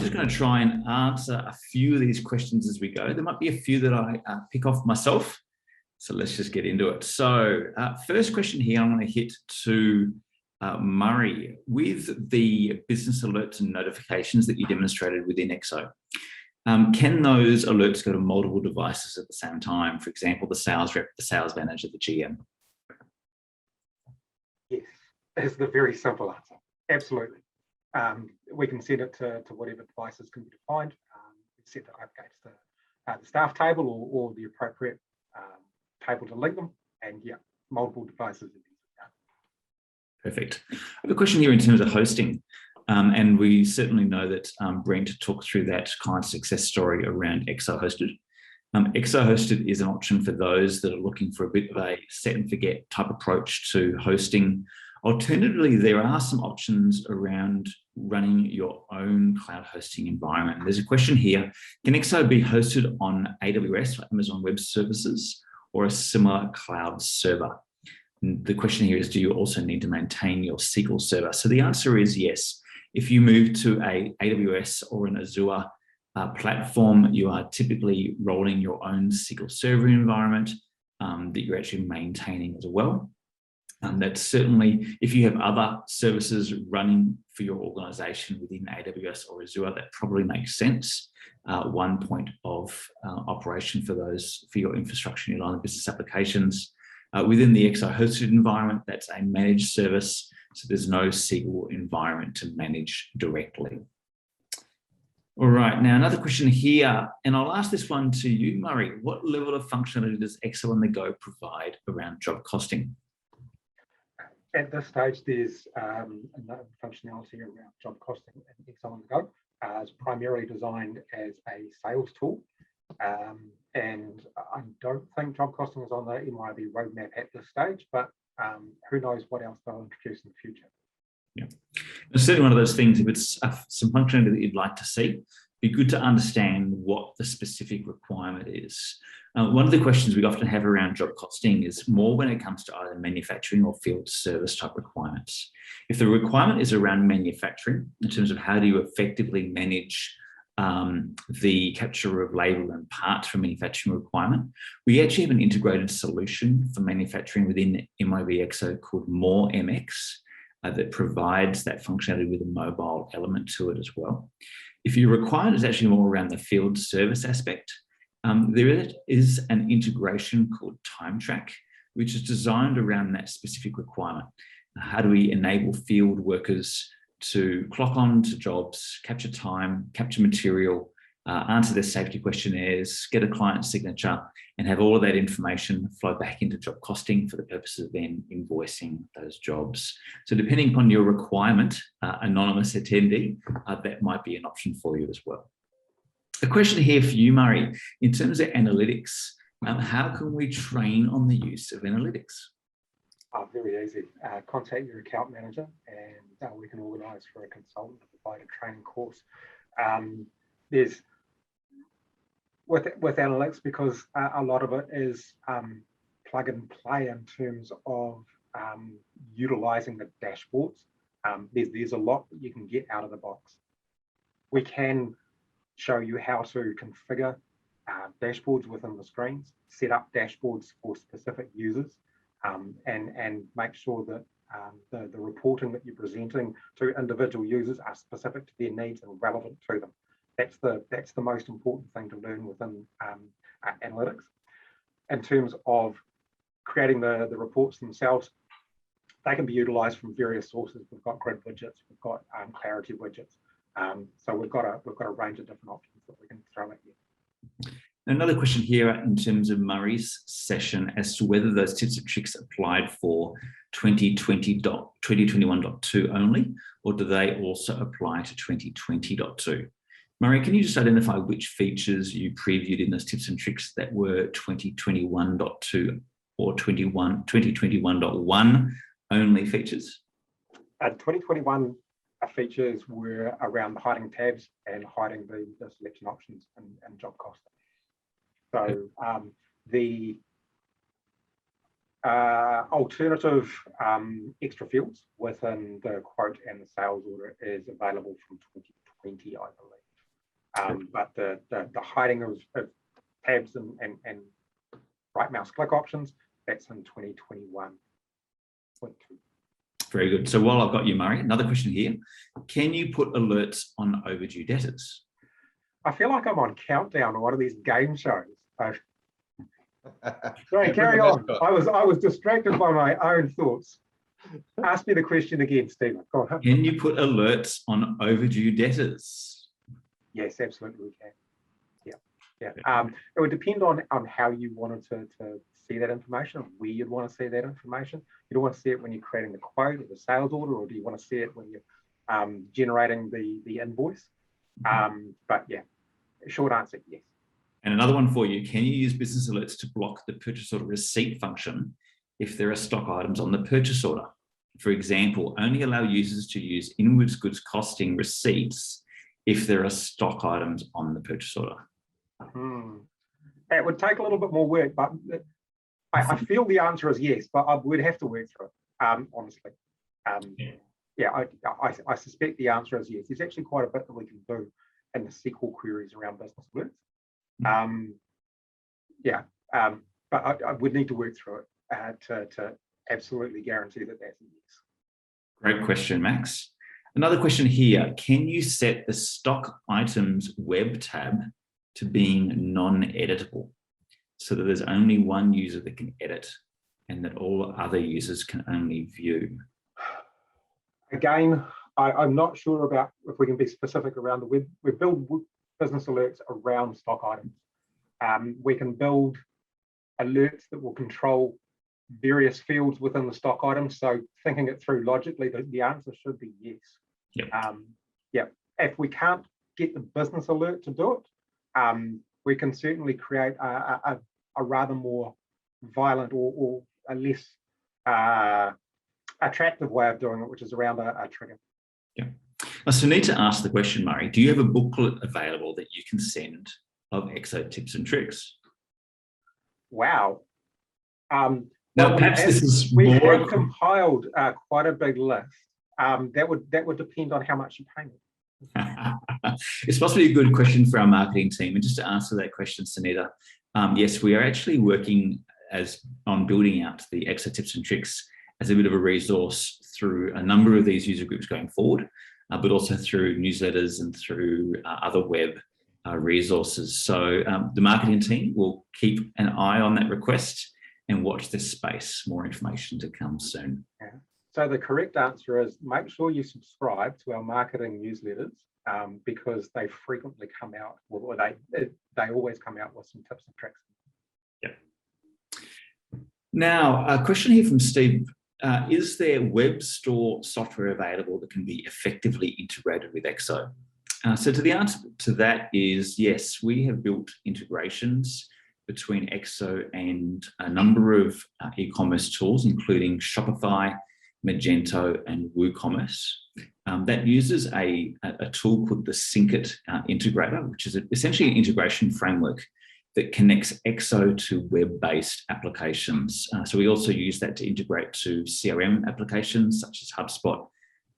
just going to try and answer a few of these questions as we go. There might be a few that I pick off myself. So let's just get into it. So first question here, I'm going to hit to Murray. With the business alerts and notifications that you demonstrated within Exo, can those alerts go to multiple devices at the same time? For example, the sales rep, the sales manager, the GM? Yes, that's the very simple answer. Absolutely. We can set it to whatever devices can be defined. Set that up against the staff table or the appropriate table to link them, and yeah, multiple devices. Perfect. I have a question here in terms of hosting, and we certainly know that Brent talked through that client success story around Exo Hosted. Exo Hosted is an option for those that are looking for a bit of a set and forget type approach to hosting. Alternatively, there are some options around running your own cloud hosting environment. There's a question here: can Exo be hosted on AWS, Amazon Web Services, or a similar cloud server? And the question here is, do you also need to maintain your SQL server? So the answer is yes. If you move to a AWS or an Azure platform, you are typically rolling your own SQL server environment that you're actually maintaining as well. That's certainly, if you have other services running for your organization within AWS or Azure, that probably makes sense. One point of operation for those, for your infrastructure and your line of business applications. Within the Exo hosted environment, that's a managed service, so there's no SQL environment to manage directly. All right, now another question here, and I'll ask this one to you, Murray. What level of functionality does Exo on the Go provide around job costing? At this stage, there's no functionality around job costing in Exo on the Go. It's primarily designed as a sales tool. And I don't think job costing is on the MYOB roadmap at this stage, but who knows what else they'll introduce in the future. Yeah, it's certainly one of those things. If it's some functionality that you'd like to see, it'd be good to understand what the specific requirement is. One of the questions we often have around job costing is more when it comes to either manufacturing or field service type requirements. If the requirement is around manufacturing, in terms of how do you effectively manage the capture of labour and parts for manufacturing requirement, we actually have an integrated solution for manufacturing within MYOB Exo called MYOB that provides that functionality with a mobile element to it as well. If your requirement is actually more around the field service aspect, there is an integration called TimeTrack, which is designed around that specific requirement. How do we enable field workers to clock on to jobs, capture time, capture material, answer their safety questionnaires, get a client signature, and have all of that information flow back into job costing for the purposes of then invoicing those jobs. So depending upon your requirement, anonymous attendee, that might be an option for you as well. A question here for you, Murray. In terms of analytics, how can we train on the use of analytics? Very easy. Contact your account manager and we can organise for a consultant to provide a training course. There's with analytics, because a lot of it is plug and play in terms of utilising the dashboards. There's a lot that you can get out of the box. We can show you how to configure dashboards within the screens, set up dashboards for specific users, and make sure that the reporting that you're presenting to individual users are specific to their needs and relevant to them. That's the most important thing to learn within analytics. In terms of creating the reports themselves, they can be utilised from various sources. We've got grid widgets, we've got clarity widgets. So we've got a range of different options that we can throw at you. Another question here in terms of Murray's session as to whether those tips and tricks applied for 2021.2 only, or do they also apply to 2020.2? Murray, can you just identify which features you previewed in those tips and tricks that were 2021.2 or 2021.1 only features? 2021 features were around the hiding tabs and hiding the selection options and job costing. So the alternative extra fields within the quote and the sales order is available from 2020, I believe. But the hiding of tabs and right mouse click options, that's in 2021.2. Very good. So while I've got you, Murray, another question here. Can you put alerts on overdue debtors? I feel like I'm on Countdown or one of these game shows. Sorry, carry on. I was distracted by my own thoughts. Ask me the question again, Stephen. Go on. Can you put alerts on overdue debtors? Yes, absolutely we can. Yeah. It would depend on how you wanted to see that information, where you'd want to see that information. You don't want to see it when you're creating the quote or the sales order, or do you want to see it when you're generating the invoice? But yeah, short answer, yes. And another one for you, can you use business alerts to block the purchase order receipt function if there are stock items on the purchase order? For example, only allow users to use inwards goods costing receipts if there are stock items on the purchase order. It would take a little bit more work, but I feel the answer is yes, but I would have to work through it, honestly. I suspect the answer is yes. There's actually quite a bit that we can do in the SQL queries around business alerts. But I would need to work through it to absolutely guarantee that that's a yes. Great question, Max. Another question here, can you set the stock items web tab to being non-editable so that there's only one user that can edit and that all other users can only view? Again, I'm not sure about if we can be specific around the web. We build business alerts around stock items. We can build alerts that will control various fields within the stock items. So thinking it through logically, the answer should be yes. Yep. If we can't get the business alert to do it, we can certainly create a rather more violent or a less attractive way of doing it, which is around a trigger. Yeah. So I need to ask the question, Murray, do you have a booklet available that you can send of Exo tips and tricks? Wow. Now, perhaps this is we more... have compiled quite a big list. That would depend on how much you pay me. It's possibly a good question for our marketing team. And just to answer that question, Sunita, yes, we are actually working on building out the Exo tips and tricks as a bit of a resource through a number of these user groups going forward, but also through newsletters and through other web resources. So the marketing team will keep an eye on that request and watch this space. More information to come soon. Yeah. So the correct answer is make sure you subscribe to our marketing newsletters because they frequently come out, or they always come out with some tips and tricks. Yeah. Now, a question here from Steve. Is there web store software available that can be effectively integrated with Exo? So the answer to that is yes, we have built integrations between Exo and a number of e-commerce tools, including Shopify, Magento, and WooCommerce. That uses a tool called the Syncit integrator, which is essentially an integration framework that connects Exo to web-based applications. So we also use that to integrate to CRM applications such as HubSpot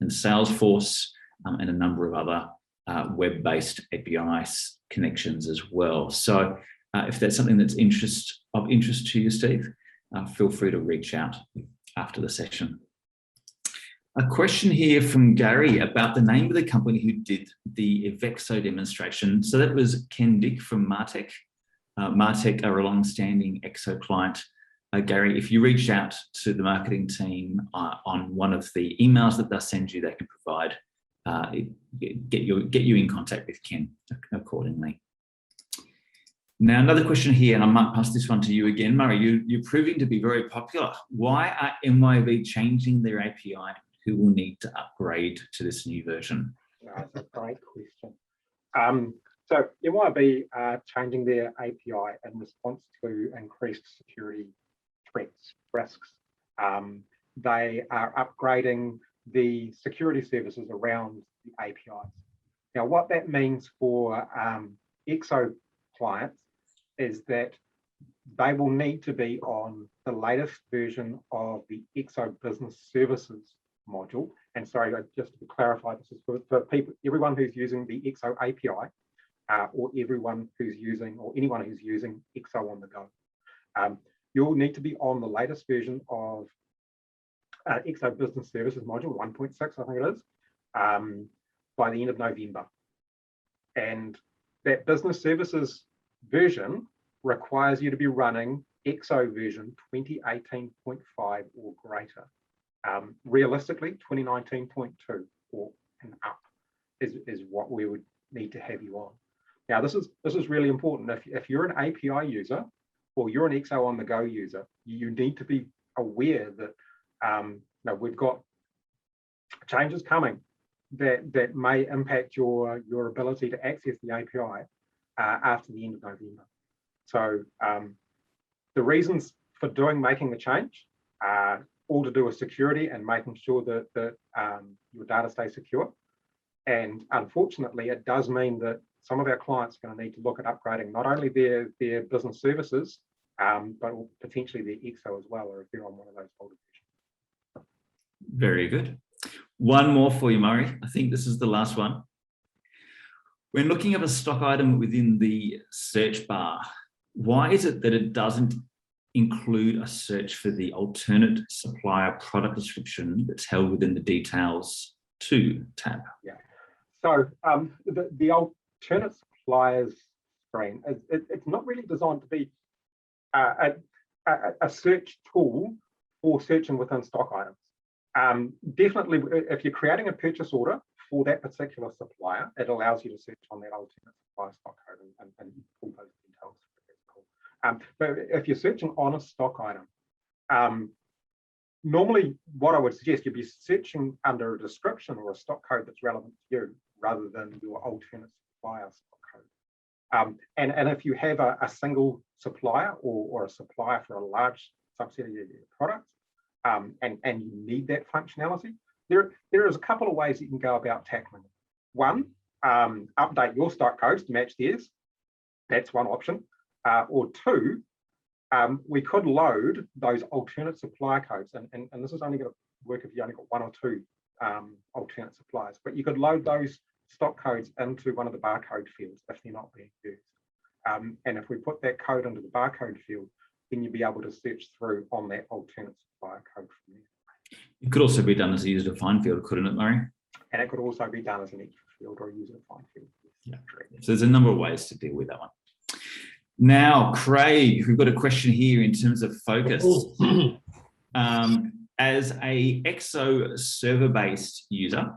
and Salesforce, and a number of other web-based API connections as well. So if that's something that's of interest to you, Steve, feel free to reach out after the session. A question here from Gary about the name of the company who did the Evexo demonstration. So that was Ken Dick from Martech. Martech are a long-standing Exo client. Gary, if you reach out to the marketing team on one of the emails that they'll send you, they can provide, get you in contact with Ken accordingly. Now, another question here, and I might pass this one to you again, Murray. You're proving to be very popular. Why are MYOB changing their API? Who will need to upgrade to this new version? That's a great question. So MYOB are changing their API in response to increased security threats, risks. They are upgrading the security services around the APIs. Now, what that means for Exo clients is that they will need to be on the latest version of the Exo Business Services module. And sorry, just to clarify, this is for people, everyone who's using the Exo API. or everyone who's using, or anyone who's using Exo on the go. You'll need to be on the latest version of Exo Business Services module 1.6, I think it is, by the end of November. And that business services version requires you to be running Exo version 2018.5 or greater. Realistically, 2019.2 or and up is what we would need to have you on. Now, this is really important. If you're an API user or you're an Exo on the go user, you need to be aware that we've got changes coming that may impact your ability to access the API after the end of November. So the reasons for making the change are all to do with security and making sure that your data stays secure. And unfortunately, it does mean that some of our clients are going to need to look at upgrading not only their business services, but potentially their Exo as well, or if they're on one of those older versions. Very good. One more for you, Murray. I think this is the last one. When looking at a stock item within the search bar, why is it that it doesn't include a search for the alternate supplier product description that's held within the details to tab? Yeah. So the alternate suppliers screen, it's not really designed to be a search tool for searching within stock items. Definitely, if you're creating a purchase order for that particular supplier, it allows you to search on that alternate supplier stock code and pull those details. But if you're searching on a stock item, normally what I would suggest, you'd be searching under a description or a stock code that's relevant to you rather than your alternate supplier stock code. And if you have a single supplier or a supplier for a large subset of your products, and you need that functionality, there is a couple of ways you can go about tackling it. One, update your stock codes to match theirs. That's one option. Or two, we could load those alternate supplier codes, and this is only going to work if you only got one or two alternate suppliers, but you could load those stock codes into one of the barcode fields if they're not being used. And if we put that code into the barcode field, then you'll be able to search through on that alternate supplier code from there. It could also be done as a user-defined field, couldn't it, Murray? And it could also be done as an extra field or a user-defined field. Yeah. So there's a number of ways to deal with that one. Now, Craig, we've got a question here in terms of Phocas. As a Exo server-based user,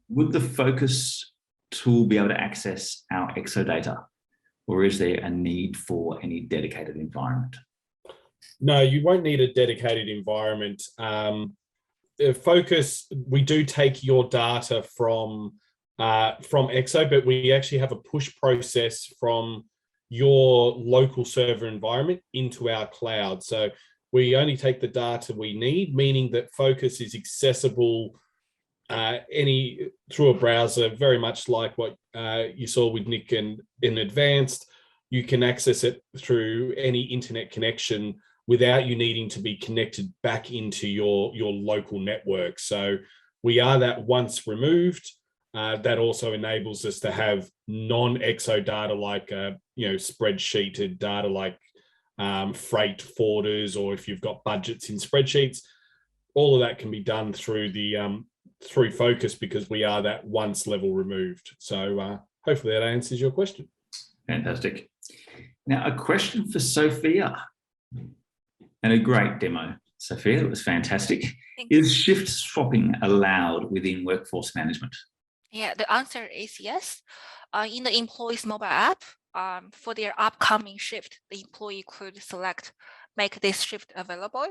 would the Phocas tool be able to access our Exo data, or is there a need for any dedicated environment? No, you won't need a dedicated environment. Phocas, we do take your data from Exo, but we actually have a push process from your local server environment into our cloud. So we only take the data we need, meaning that Phocas is accessible through a browser, very much like what you saw with Nick in Advanced. You can access it through any internet connection without you needing to be connected back into your local network. So we are that once removed. That also enables us to have non-Exo data like spreadsheeted data like freight forwarders, or if you've got budgets in spreadsheets. All of that can be done through through Phocas because we are that once level removed. So hopefully that answers your question. Fantastic. Now, a question for Sophia, and a great demo. Sophia, it was fantastic. Is shift swapping allowed within workforce management? Yeah, the answer is yes. In the employee's mobile app, for their upcoming shift, the employee could make this shift available.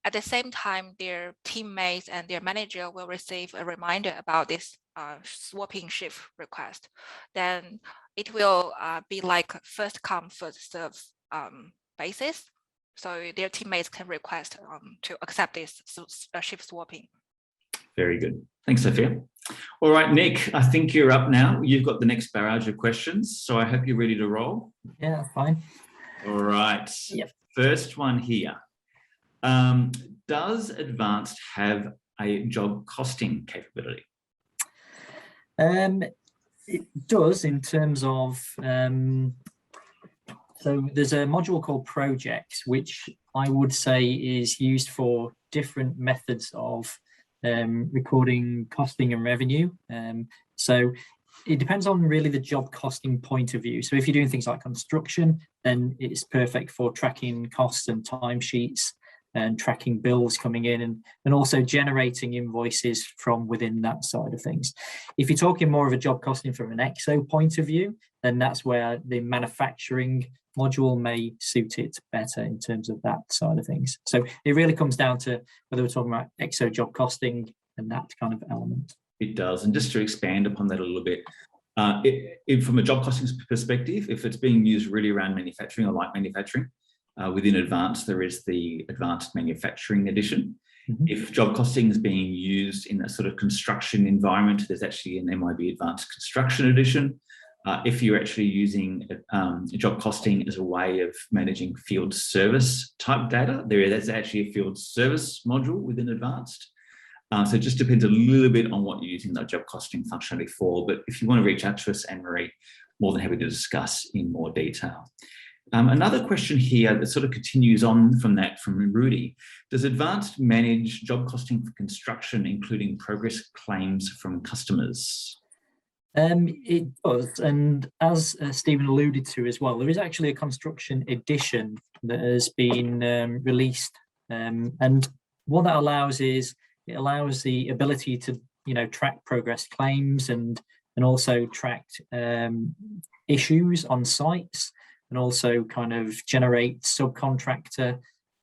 At the same time, their teammates and their manager will receive a reminder about this swapping shift request. Then it will be like first come, first serve basis. So their teammates can request to accept this shift swapping. Very good. Thanks, Sophia. All right, Nick, I think you're up now. You've got the next barrage of questions, so I hope you're ready to roll. Yeah, that's fine. All right. Yep. First one here. Does Advanced have a job costing capability? It does in terms of, so there's a module called projects, which I would say is used for different methods of recording costing and revenue. So it depends on really the job costing point of view. So if you're doing things like construction, then it's perfect for tracking costs and timesheets and tracking bills coming in and also generating invoices from within that side of things. If you're talking more of a job costing from an EXO point of view, then that's where the manufacturing module may suit it better in terms of that side of things. So it really comes down to whether we're talking about EXO job costing and that kind of element. It does. And just to expand upon that a little bit, from a job costing perspective, if it's being used really around manufacturing or light manufacturing, within advanced, there is the advanced manufacturing edition. Mm-hmm. If job costing is being used in a sort of construction environment, there's actually an MYOB advanced construction edition. If you're actually using job costing as a way of managing field service type data, there's actually a field service module within advanced. So it just depends a little bit on what you're using that job costing functionality for. But if you want to reach out to us, Anne-Marie, more than happy to discuss in more detail. Another question here that sort of continues on from that from Rudy. Does advanced manage job costing for construction, including progress claims from customers? It does, and as Stephen alluded to as well, there is actually a construction edition that has been released, and what that allows is it allows the ability to track progress claims and also track issues on sites, and also kind of generate subcontractor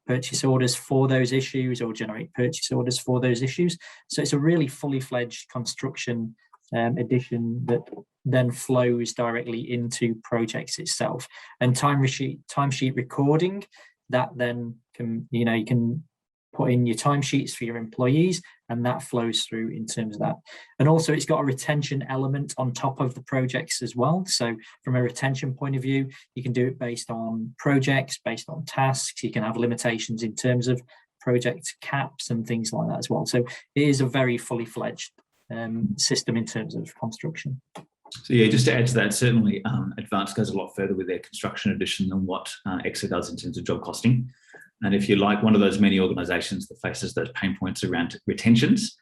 purchase orders for those issues or generate purchase orders for those issues. So it's a really fully fledged construction edition that then flows directly into projects itself. And timesheet recording, that then can, you can put in your timesheets for your employees, and that flows through in terms of that. And also it's got a retention element on top of the projects as well. So from a retention point of view, you can do it based on projects, based on tasks. You can have limitations in terms of project caps and things like that as well. So it is a very fully fledged system in terms of construction. So yeah, just to add to that, certainly Advanced goes a lot further with their construction edition than what EXO does in terms of job costing. And if you're like one of those many organisations that faces those pain points around retentions,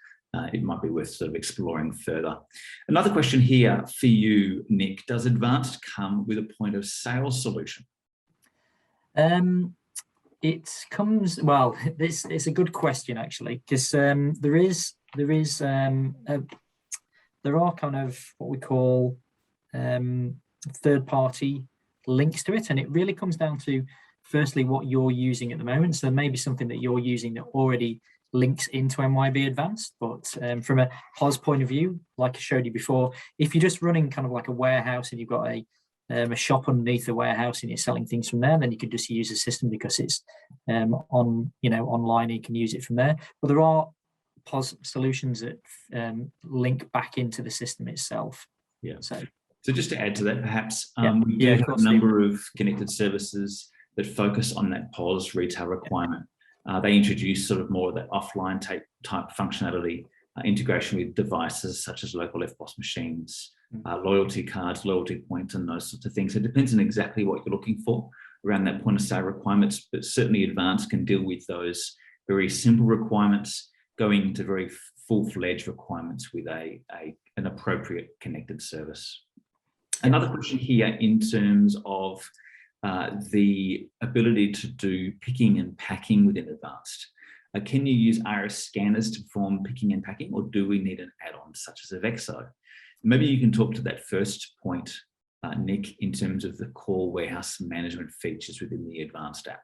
it might be worth sort of exploring further. Another question here for you, Nick. Does Advanced come with a point of sale solution? It comes, well, it's a good question actually, because there are kind of what we call third-party links to it, and it really comes down to firstly what you're using at the moment. So maybe something that you're using that already links into MYOB Advanced, but from a POS point of view, like I showed you before, if you're just running kind of like a warehouse and you've got a shop underneath the warehouse and you're selling things from there, then you could just use the system because it's online, you can use it from there. But there are POS solutions that link back into the system itself. Yeah. So just to add to that, perhaps we do have a number of connected services that focus on that POS retail requirement. They introduce sort of more of that offline type functionality, integration with devices such as local FBOS machines, loyalty cards, loyalty points, and those sorts of things. So it depends on exactly what you're looking for around that point of sale requirements, but certainly Advanced can deal with those very simple requirements going into very full-fledged requirements with an appropriate connected service. Another question here in terms of the ability to do picking and packing within Advanced. Can you use iris scanners to perform picking and packing, or do we need an add-on such as Exo? Maybe you can talk to that first point, Nick, in terms of the core warehouse management features within the Advanced app.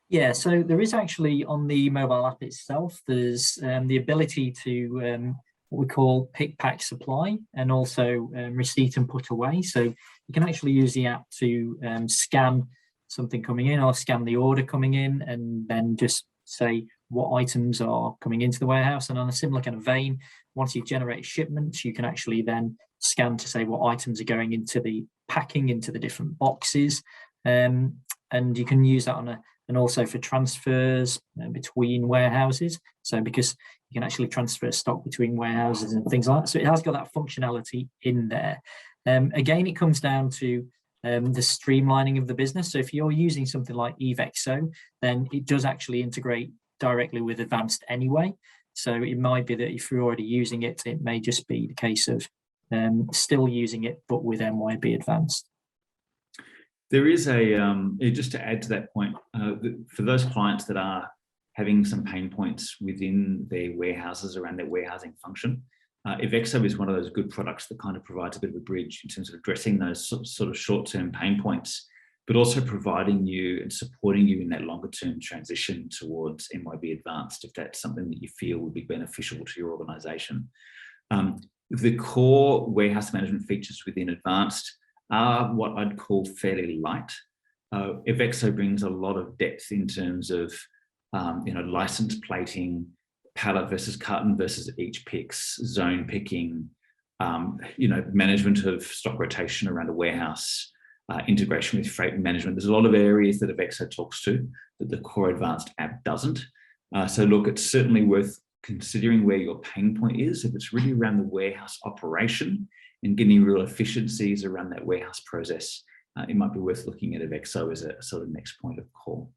Yeah, so there is actually on the mobile app itself, there's the ability to what we call pick, pack, supply, and also receipt and put away. So you can actually use the app to scan something coming in or scan the order coming in, and then just say what items are coming into the warehouse. And on a similar kind of vein, once you've generated shipments, you can actually then scan to say what items are going into the packing, into the different boxes. And you can use that and also for transfers between warehouses. So because You can actually transfer stock between warehouses and things like that. So it has got that functionality in there. Again, it comes down to the streamlining of the business. So if you're using something like MYOB Exo, then it does actually integrate directly with Advanced anyway. So it might be that if you're already using it, it may just be the case of still using it, but with MYOB Advanced. There is just to add to that point, for those clients that are having some pain points within their warehouses around their warehousing function, MYOB Exo is one of those good products that kind of provides a bit of a bridge in terms of addressing those sort of short-term pain points, but also providing you and supporting you in that longer-term transition towards MYOB Advanced, if that's something that you feel would be beneficial to your organisation. The core warehouse management features within Advanced are what I'd call fairly light. MYOB Exo brings a lot of depth in terms of license plating, pallet versus carton versus each picks, zone picking, management of stock rotation around a warehouse, integration with freight management. There's a lot of areas that MYOB Exo talks to that the core Advanced app doesn't. So look, it's certainly worth considering where your pain point is. If it's really around the warehouse operation and getting real efficiencies around that warehouse process, it might be worth looking at MYOB Exo as a sort of next point of call.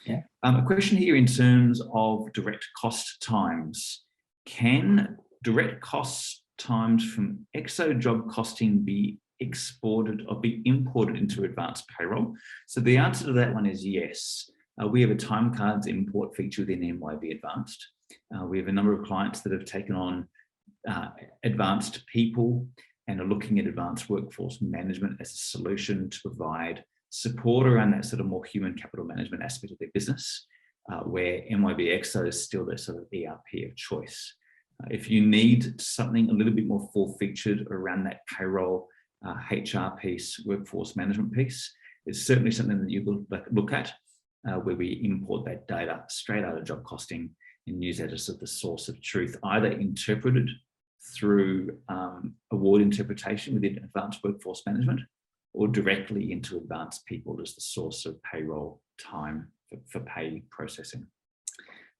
Yeah. A question here in terms of direct cost times. Can direct cost times from Exo job costing be exported or be imported into Advanced Payroll? So the answer to that one is yes. We have a time cards import feature within MYOB Advanced. We have a number of clients that have taken on advanced people and are looking at advanced workforce management as a solution to provide support around that sort of more human capital management aspect of their business, where MYOB Exo is still their sort of ERP of choice. If you need something a little bit more full-featured around that payroll, HR piece, workforce management piece, it's certainly something that you look at, where we import that data straight out of job costing and use that as sort of the source of truth, either interpreted through award interpretation within advanced workforce management, or directly into advanced people as the source of payroll time for pay processing.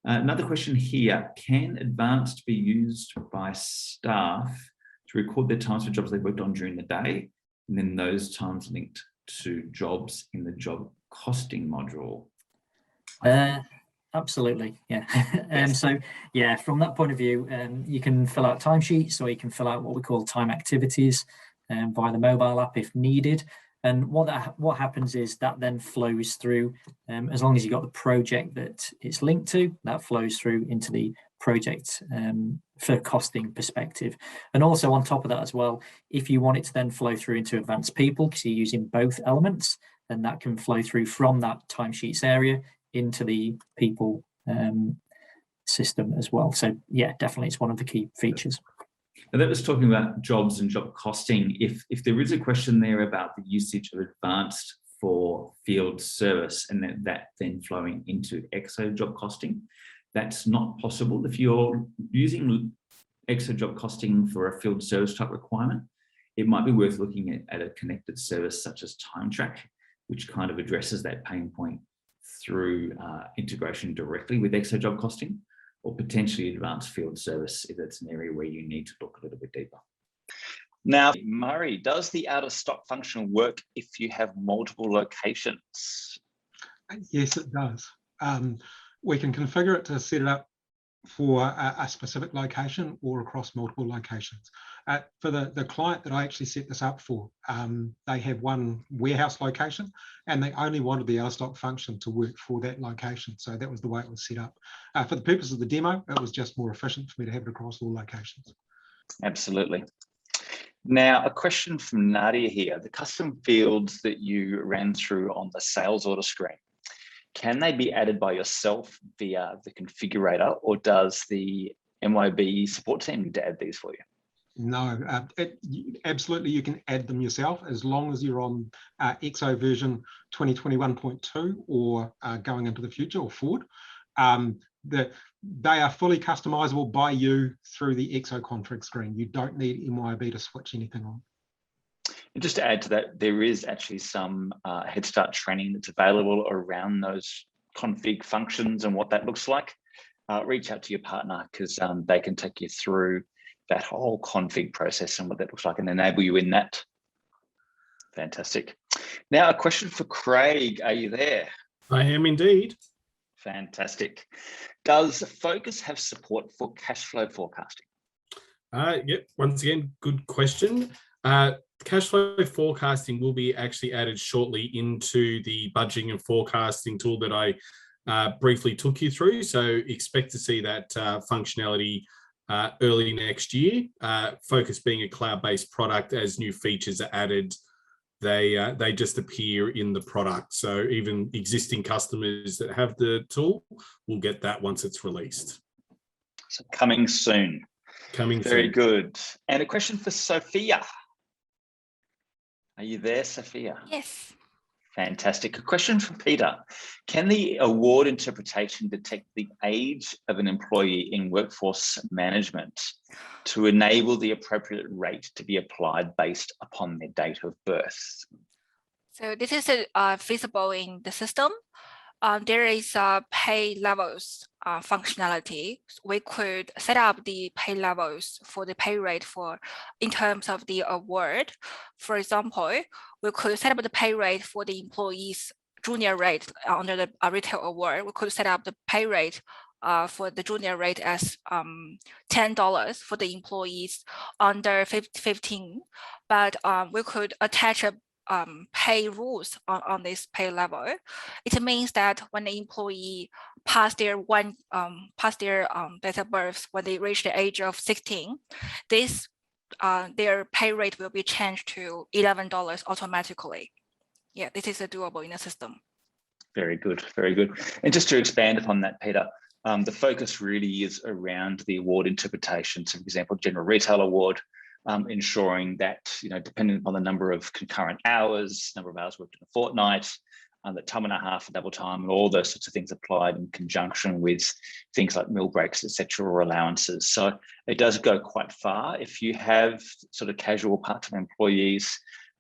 Another question here, can Advanced be used by staff to record their times for jobs they worked on during the day, and then those times linked to jobs in the job costing module? Absolutely, yeah. Yes. So yeah, from that point of view, you can fill out timesheets, or you can fill out what we call time activities via the mobile app if needed. And what happens is that then flows through, as long as you've got the project that it's linked to, that flows through into the project for costing perspective. And also on top of that as well, if you want it to then flow through into advanced people, because you're using both elements, then that can flow through from that timesheets area into the people system as well. So yeah, definitely it's one of the key features. And that was talking about jobs and job costing. If there is a question there about the usage of Advanced for field service and that then flowing into Exo job costing, that's not possible. If you're using Exo job costing for a field service type requirement, it might be worth looking at a connected service such as TimeTrack, which kind of addresses that pain point through integration directly with Exo job costing, or potentially advanced field service if it's an area where you need to look a little bit deeper. Now, Murray, does the out of stock function work if you have multiple locations? Yes, it does. We can configure it to set it up for a specific location or across multiple locations. For the client that I actually set this up for, they have one warehouse location and they only wanted the out-of-stock function to work for that location. So that was the way it was set up. For the purpose of the demo, it was just more efficient for me to have it across all locations. Absolutely. Now, a question from Nadia here. The custom fields that you ran through on the sales order screen, can they be added by yourself via the configurator, or does the MYOB support team need to add these for you? No, absolutely you can add them yourself as long as you're on Exo version 2021.2 or going into the future or forward. They are fully customizable by you through the Exo config screen. You don't need MYOB to switch anything on. And just to add to that, there is actually some Head Start training that's available around those config functions and what that looks like. reach out to your partner, because they can take you through that whole config process and what that looks like and enable you in that. Fantastic. Now, a question for Craig. Are you there? I am indeed. Fantastic. Does Phocas have support for cash flow forecasting? Yep, once again, good question. Cash flow forecasting will be actually added shortly into the budgeting and forecasting tool that I briefly took you through. So expect to see that functionality early next year. Phocas being a cloud-based product, as new features are added, they just appear in the product. So even existing customers that have the tool will get that once it's released. So coming soon. Coming Very soon. good. And a question for Sophia. Are you there, Sophia? Yes. Fantastic. A question for Peter. Can the award interpretation detect the age of an employee in workforce management to enable the appropriate rate to be applied based upon their date of birth? So this is visible in the system. There is a pay levels functionality. We could set up the pay levels for the pay rate in terms of the award. For example, we could set up the pay rate for the employees' junior rate under the retail award. We could set up the pay rate for the junior rate as $10 for the employees under 15, but we could attach a pay rules on this pay level. It means that when the employee pass their date of birth, when they reach the age of 16, their pay rate will be changed to $11 automatically. Yeah, this is doable in the system. Very good, very good. And just to expand upon that, Peter, the focus really is around the award interpretation. So, for example, General Retail Award, ensuring that, depending upon the number of concurrent hours, number of hours worked in a fortnight, the time and a half for double time, and all those sorts of things applied in conjunction with things like meal breaks, etc., or allowances. So it does go quite far. If you have sort of casual part-time employees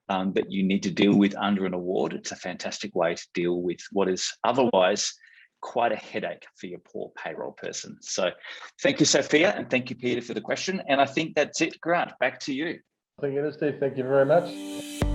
that you need to deal with under an award, it's a fantastic way to deal with what is otherwise quite a headache for your poor payroll person. So thank you, Sophia, and thank you, Peter, for the question. And I think that's it. Grant, back to you. I think it is, Steve. Thank you very much.